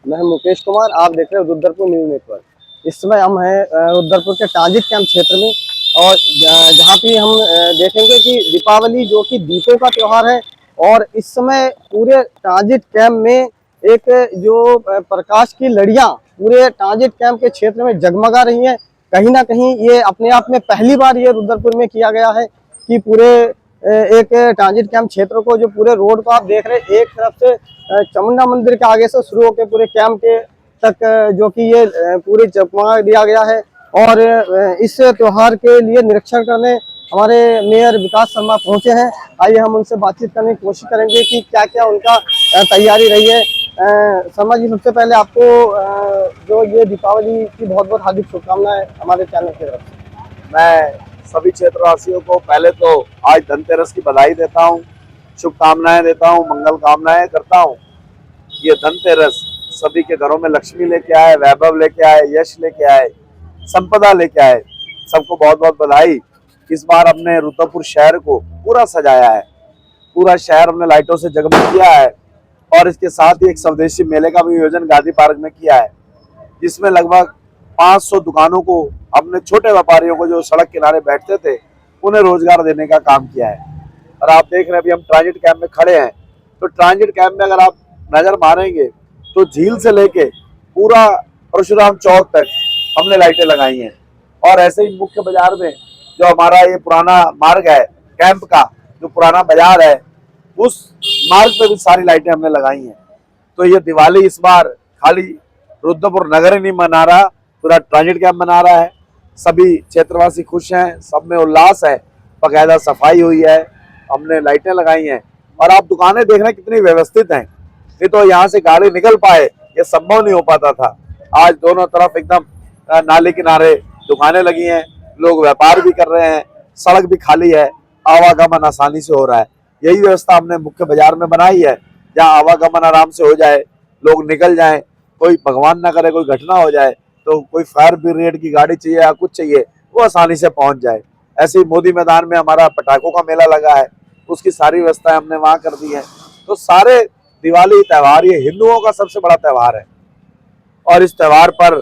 मैं मुकेश कुमार, आप देख रहे हो रुद्रपुर न्यूज नेटवर्क। इस समय हम हैं रुद्रपुर के ट्रांजिट कैंप क्षेत्र में, और जहाँ पे हम देखेंगे कि दीपावली जो कि दीपों का त्योहार है, और इस समय पूरे ट्रांजिट कैंप में एक जो प्रकाश की लड़ियाँ पूरे ट्रांजिट कैंप के क्षेत्र में जगमगा रही हैं। कहीं ना कहीं ये अपने आप में पहली बार ये रुद्रपुर में किया गया है कि पूरे एक ट्रांजिट कैंप क्षेत्र को, जो पूरे रोड को आप देख रहे हैं, एक तरफ से चामुंडा मंदिर के आगे से शुरू होकर पूरे कैंप के तक जो कि ये पूरी चकमा दिया गया है। और इस त्योहार के लिए निरीक्षण करने हमारे मेयर विकास शर्मा पहुंचे हैं। आइए हम उनसे बातचीत करने की कोशिश करेंगे कि क्या क्या उनका तैयारी रही है। शर्मा जी, सबसे पहले आपको जो ये दीपावली की बहुत बहुत हार्दिक शुभकामनाएं हमारे चैनल की तरफ से। मैं सभी क्षेत्रवासियों को पहले तो आज धनतेरस की बधाई देता हूँ, शुभकामनाएं देता हूँ, मंगल कामनाएं करता हूँ। ये धनतेरस सभी के घरों में लक्ष्मी लेके आए, वैभव लेके आए, यश लेके आए, संपदा लेके आए। सबको बहुत बहुत बधाई। इस बार हमने रुद्रपुर शहर को पूरा सजाया है, पूरा शहर हमने लाइटों से जगमग किया है। और इसके साथ ही एक स्वदेशी मेले का भी आयोजन गांधी पार्क में किया है, जिसमें लगभग 500 दुकानों को, अपने छोटे व्यापारियों को जो सड़क किनारे बैठते थे, उन्हें रोजगार देने का काम किया है। और आप देख रहे हैं अभी हम ट्रांजिट कैंप में खड़े हैं, तो ट्रांजिट कैंप में अगर आप नजर मारेंगे तो झील से लेके पूरा परशुराम चौक तक हमने लाइटें लगाई हैं। और ऐसे ही मुख्य बाजार में जो हमारा ये पुराना मार्ग है कैंप का, जो पुराना बाजार है, उस मार्ग पे भी सारी लाइटें हमने लगाई हैं। तो ये दिवाली इस बार खाली रुद्रपुर नगर ही नहीं मना रहा, पूरा ट्रांजिट कैंप मना रहा है। सभी क्षेत्रवासी खुश हैं, सब में उल्लास है, बाकायदा सफाई हुई है, हमने लाइटें लगाई हैं। और आप दुकानें देख रहे हैं कितनी व्यवस्थित हैं, नहीं तो यहाँ से गाड़ी निकल पाए ये संभव नहीं हो पाता था। आज दोनों तरफ एकदम नाले किनारे दुकानें लगी हैं, लोग व्यापार भी कर रहे हैं, सड़क भी खाली है, आवागमन आसानी से हो रहा है। यही व्यवस्था हमने मुख्य बाजार में बनाई है, जहाँ आवागमन आराम से हो जाए, लोग निकल जाएं, कोई भगवान ना करे कोई घटना हो जाए तो कोई फायर ब्रिगेड की गाड़ी चाहिए या कुछ चाहिए, वो आसानी से पहुंच जाए। ऐसे ही मोदी मैदान में हमारा पटाखों का मेला लगा है, उसकी सारी व्यवस्थाएं हमने वहां कर दी है। तो सारे दिवाली त्यौहार ये हिंदुओं का सबसे बड़ा त्यौहार है, और इस त्यौहार पर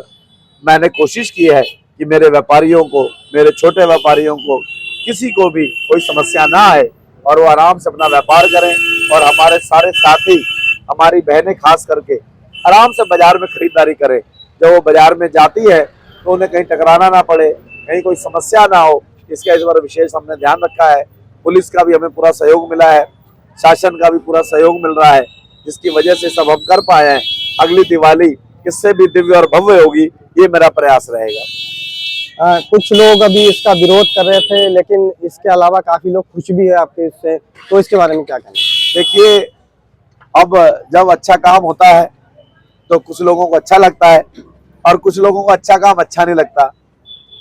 मैंने कोशिश की है कि मेरे व्यापारियों को, मेरे छोटे व्यापारियों को, किसी को भी कोई समस्या ना आए और वो आराम से अपना व्यापार करें। और हमारे सारे साथी, हमारी बहनें खास करके आराम से बाजार में खरीदारी करें। जब वो बाजार में जाती है तो उन्हें कहीं टकराना ना पड़े, कहीं कोई समस्या ना हो, इसका इस बार विशेष हमने ध्यान रखा है। पुलिस का भी हमें पूरा सहयोग मिला है, शासन का भी पूरा सहयोग मिल रहा है, जिसकी वजह से सब हम कर पाए हैं। अगली दिवाली किससे भी दिव्य और भव्य होगी, ये मेरा प्रयास रहेगा। कुछ लोग अभी इसका विरोध कर रहे थे, लेकिन इसके अलावा काफी लोग खुश भी है आपके इससे, तो इसके बारे में क्या कहना है? देखिए, अब जब अच्छा काम होता है तो कुछ लोगों को अच्छा लगता है, और कुछ लोगों को अच्छा काम अच्छा नहीं लगता,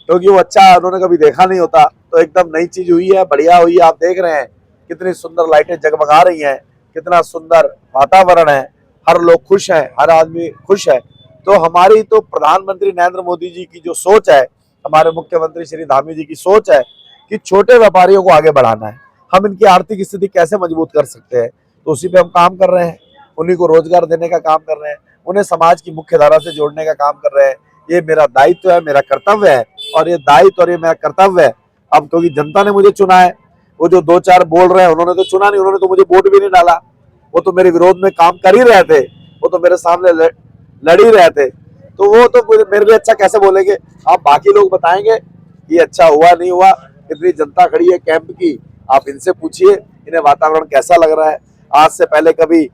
क्योंकि वो अच्छा उन्होंने कभी देखा नहीं होता। तो एकदम नई चीज हुई है, बढ़िया हुई है। आप देख रहे हैं कितनी सुंदर लाइटें जगमगा रही हैं, कितना सुंदर वातावरण है, हर लोग खुश हैं, हर आदमी खुश है। तो हमारी तो प्रधानमंत्री नरेंद्र मोदी जी की जो सोच है, हमारे मुख्यमंत्री श्री धामी जी की सोच है कि छोटे व्यापारियों को आगे बढ़ाना है, हम इनकी आर्थिक स्थिति कैसे मजबूत कर सकते हैं, तो उसी पे हम काम कर रहे हैं। उन्हीं को रोजगार देने का काम कर रहे हैं, उन्हें समाज की मुख्य धारा से जोड़ने का काम कर रहे हैं। ये मेरा दायित्व है, मेरा कर्तव्य है, और ये दायित्व और ये मेरा कर्तव्य है। अब क्योंकि जनता ने मुझे चुना है, वो जो दो चार बोल रहे हैं उन्होंने तो चुना नहीं, उन्होंने तो मुझे वोट भी नहीं डाला, वो तो मेरे विरोध में काम कर ही रहे थे, वो तो मेरे सामने लड़ ही रहे थे। तो वो तो मेरे लिए अच्छा कैसे बोलेंगे? आप बाकी लोग बताएंगे कि अच्छा हुआ नहीं हुआ। इतनी जनता खड़ी है कैंप की, आप इनसे पूछिए इन्हें वातावरण कैसा लग रहा है। आज से पहले कभी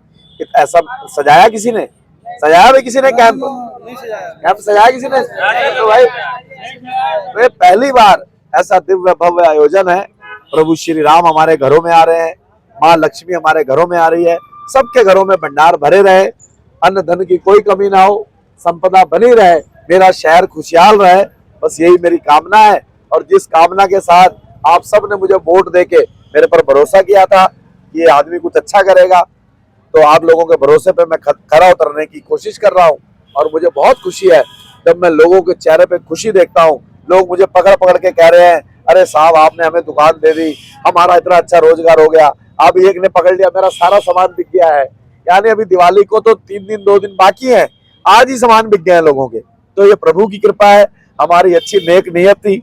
ऐसा सजाया किसी ने? सजाया भी किसी ने कैंप? कैंप सजाया किसी ने? तो भाई तो पहली बार ऐसा दिव्य भव्य आयोजन है। प्रभु श्री राम हमारे घरों में आ रहे हैं, माँ लक्ष्मी हमारे घरों में आ रही है, सबके घरों में भंडार भरे रहे, अन्न धन की कोई कमी ना हो, संपदा बनी रहे, मेरा शहर खुशहाल रहे, बस यही मेरी कामना है। और जिस कामना के साथ आप सब ने मुझे वोट देके मेरे पर भरोसा किया था कि ये आदमी कुछ अच्छा करेगा, तो आप लोगों के भरोसे पे मैं खरा उतरने की कोशिश कर रहा हूँ। और मुझे बहुत खुशी है जब मैं लोगों के चेहरे पे खुशी देखता हूँ। लोग मुझे पकड़ पकड़ के कह रहे हैं, अरे साहब आपने हमें दुकान दे दी, हमारा इतना अच्छा रोजगार हो गया। अब एक ने पकड़ लिया, मेरा सारा सामान बिक गया है। यानी अभी दिवाली को तो 3 दिन 2 दिन बाकी है, आज ही सामान बिक गए हैं लोगों के। तो ये प्रभु की कृपा है, हमारी अच्छी नेक नियत थी,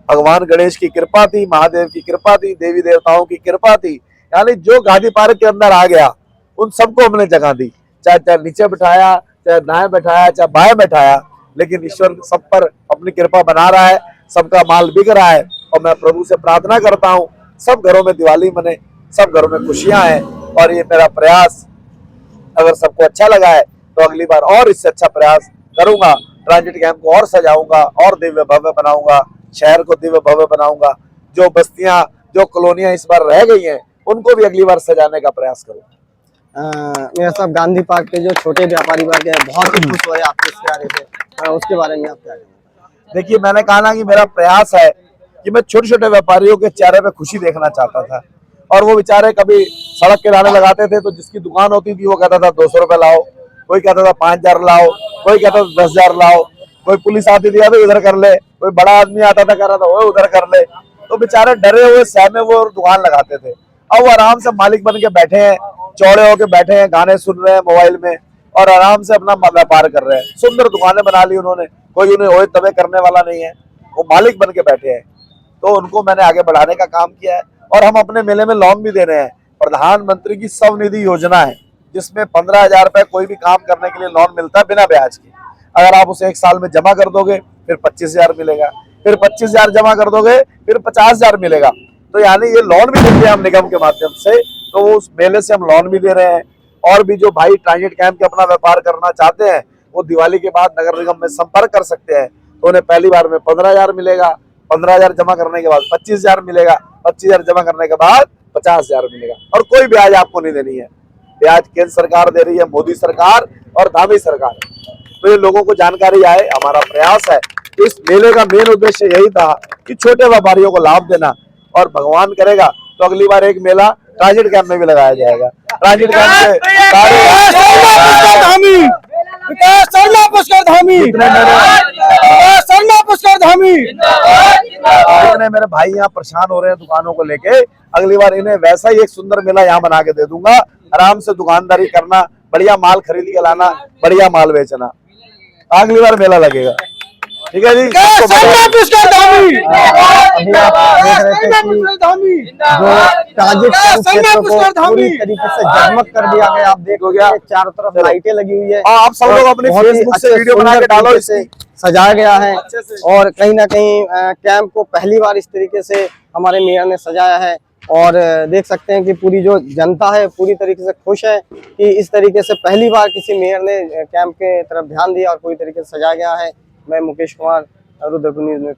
भगवान गणेश की कृपा थी, महादेव की कृपा थी, देवी देवताओं की कृपा थी। यानी जो गांधी पार्क के अंदर आ गया उन सबको हमने जगह दी, चाहे नीचे बिठाया, चाहे दाएं बैठाया, चाहे बाएं बैठाया, लेकिन ईश्वर सब पर अपनी कृपा बना रहा है, सबका माल बिक रहा है। और मैं प्रभु से प्रार्थना करता हूँ सब घरों में दिवाली मने, सब घरों में खुशियां हैं। और ये मेरा प्रयास अगर सबको अच्छा लगा है तो अगली बार और इससे अच्छा प्रयास करूंगा, ट्रांजिट कैंप को और सजाऊंगा और दिव्य भव्य बनाऊंगा, शहर को दिव्य भव्य बनाऊंगा। जो बस्तियां, जो कॉलोनियां इस बार रह गई हैं उनको भी अगली बार सजाने का प्रयास करूंगा। मेरा साहब, गांधी पार्क के जो छोटे व्यापारी वर्ग है बहुत ही खुश हुए आपके इस कार्य से, उसके बारे में आप क्या कहेंगे? देखिए, मैंने कहा ना कि मेरा प्रयास है कि मैं छोटे छोटे व्यापारियों के चेहरे पे खुशी देखना चाहता था। और वो बेचारे कभी सड़क किनारे लगाते थे तो जिसकी दुकान होती थी वो कहता था 200 रुपए लाओ, कोई कहता था 5000 लाओ, कोई कहता था 10,000 लाओ, कोई पुलिस आती थी तो इधर कर ले, कोई बड़ा आदमी आता था कह रहा था वो उधर कर ले। तो बेचारे डरे हुए सहमे वो दुकान लगाते थे। अब वो आराम से मालिक बन के बैठे हैं, चौड़े होके बैठे हैं, गाने सुन रहे हैं मोबाइल में और आराम से अपना व्यापार कर रहे हैं। सुंदर दुकानें बना ली उन्होंने, कोई उन्हें ओए तबे करने वाला नहीं है, वो मालिक बन के बैठे हैं। तो उनको मैंने आगे बढ़ाने का काम किया है। और हम अपने मेले में लोन भी दे रहे हैं, प्रधानमंत्री की स्वनिधि योजना है जिसमें 15,000 रुपए कोई भी काम करने के लिए लोन मिलता है बिना ब्याज के। अगर आप उसे 1 साल में जमा कर दोगे फिर 25,000 मिलेगा, फिर 25,000 जमा कर दोगे फिर 50,000 मिलेगा। तो यानी ये लोन भी देते हैं हम निगम के माध्यम से, तो वो उस मेले से हम लोन भी दे रहे हैं। और भी जो भाई ट्रांजिट कैंप के अपना व्यापार करना चाहते हैं वो दिवाली के बाद नगर निगम में संपर्क कर सकते हैं। तो उन्हें पहली बार में 15,000 मिलेगा, 15,000 जमा करने के बाद 25,000 मिलेगा, 25,000 जमा करने के बाद 50,000 मिलेगा। और कोई ब्याज आपको नहीं देनी है, ब्याज केंद्र सरकार दे रही है, मोदी सरकार और धामी सरकार। तो ये लोगों को जानकारी आए, हमारा प्रयास है। इस मेले का मेन उद्देश्य यही था कि छोटे व्यापारियों को लाभ देना। और भगवान करेगा तो अगली बार एक मेला ट्रांजिट कैंप में भी लगाया जाएगा। ट्रांजिट कैंप से जितने मेरे भाई यहाँ परेशान हो रहे हैं दुकानों को लेके, अगली बार इन्हें वैसा ही एक सुंदर मेला यहाँ बना के दे दूंगा। आराम से दुकानदारी करना, बढ़िया माल खरीद के लाना, बढ़िया माल बेचना, अगली बार मेला लगेगा। ठीक है जी। अभी आप देख रहे थे कि जो ट्रांजिट क्षेत्र को पूरी तरीके से जगमग कर दिया गया। आप देख गया चारों तरफ लाइटें लगी हुई है। आप सब लोग अपने फेसबुक से वीडियो बना के डालो, इसे सजाया गया है। और कहीं ना कहीं कैंप को पहली बार इस तरीके से हमारे मेयर ने सजाया है। और देख सकते हैं कि पूरी जो जनता है पूरी तरीके से खुश है कि इस तरीके से पहली बार किसी मेयर ने कैंप के तरफ ध्यान दिया और पूरी तरीके से सजाया गया है। मैं मुकेश कुमार, रुद्रपुर न्यूज़ में।